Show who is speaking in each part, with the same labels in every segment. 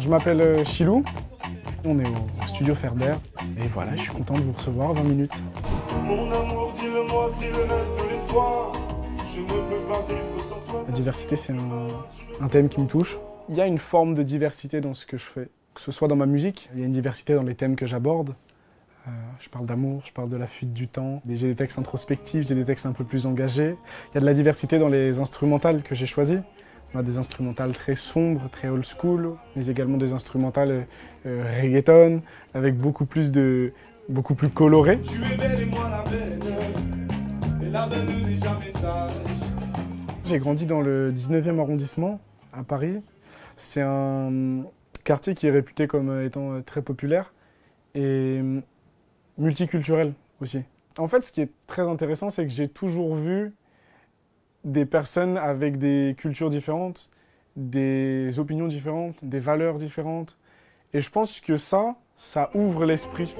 Speaker 1: Je m'appelle Chilou, on est au studio Ferber et voilà, je suis content de vous recevoir 20 minutes.
Speaker 2: Mon amour, dis-le-moi si le reste de l'espoir, je ne peux pas vivre sans toi.
Speaker 1: La diversité, c'est un thème qui me touche. Il y a une forme de diversité dans ce que je fais, que ce soit dans ma musique, il y a une diversité dans les thèmes que j'aborde. Je parle d'amour, je parle de la fuite du temps, j'ai des textes introspectifs, j'ai des textes un peu plus engagés. Il y a de la diversité dans les instrumentales que j'ai choisies. On a des instrumentales très sombres, très old school, mais également des instrumentales reggaeton, avec beaucoup plus colorées.
Speaker 2: Tu es belle et moi la belle, et la belle n'est jamais sage.
Speaker 1: J'ai grandi dans le 19e arrondissement, à Paris. C'est un quartier qui est réputé comme étant très populaire et multiculturel aussi. En fait, ce qui est très intéressant, c'est que j'ai toujours vu des personnes avec des cultures différentes, des opinions différentes, des valeurs différentes. Et je pense que ça ouvre l'esprit.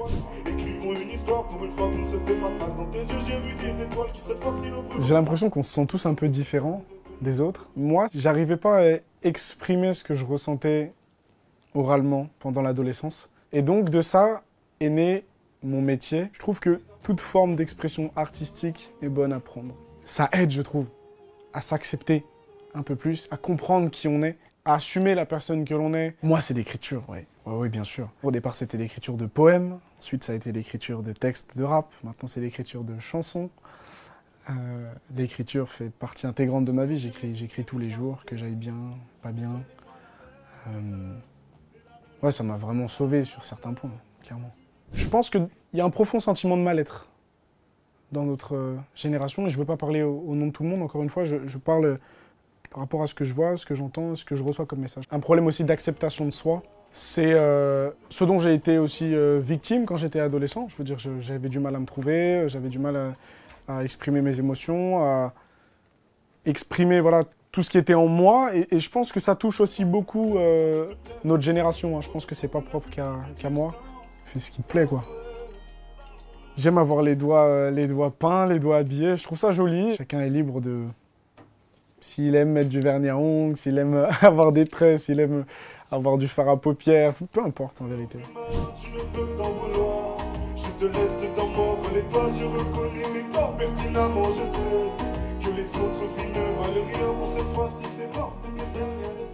Speaker 2: Écrivons une histoire pour une fois qu'on ne se fait pas de mal. Dans tes yeux, j'ai vu des étoiles qui cette fois-ci nous brûlent.
Speaker 1: J'ai l'impression qu'on se sent tous un peu différents des autres. Moi, j'arrivais pas à exprimer ce que je ressentais oralement pendant l'adolescence. Et donc de ça est né mon métier. Je trouve que toute forme d'expression artistique est bonne à prendre. Ça aide, je trouve, à s'accepter un peu plus, à comprendre qui on est, à assumer la personne que l'on est. Moi, c'est l'écriture, oui, bien sûr. Au départ, c'était l'écriture de poèmes. Ensuite, ça a été l'écriture de textes de rap. Maintenant, c'est l'écriture de chansons. L'écriture fait partie intégrante de ma vie. J'écris tous les jours, que j'aille bien, pas bien. Ouais, ça m'a vraiment sauvé sur certains points, clairement. Je pense qu'il y a un profond sentiment de mal-être dans notre génération. Et je ne veux pas parler au nom de tout le monde, encore une fois, je parle par rapport à ce que je vois, ce que j'entends, ce que je reçois comme message. Un problème aussi d'acceptation de soi. C'est ce dont j'ai été aussi victime quand j'étais adolescent. Je veux dire, j'avais du mal à me trouver, j'avais du mal à exprimer mes émotions, à exprimer voilà, tout ce qui était en moi. Et je pense que ça touche aussi beaucoup notre génération. Hein. Je pense que c'est pas propre qu'à moi. Fais ce qui te plaît, quoi. J'aime avoir les doigts peints, les doigts habillés. Je trouve ça joli. Chacun est libre de... S'il aime mettre du vernis à ongles, s'il aime avoir des traits, s'il aime avoir du fard à paupières, peu importe en vérité.
Speaker 2: Tu ne peux t'en vouloir, je te laisse t'en mordre les doigts. Je reconnais mes torts pertinemment, je sais que les autres filles ne valent rien. Pour cette fois-ci, c'est mort, c'est mes dernières.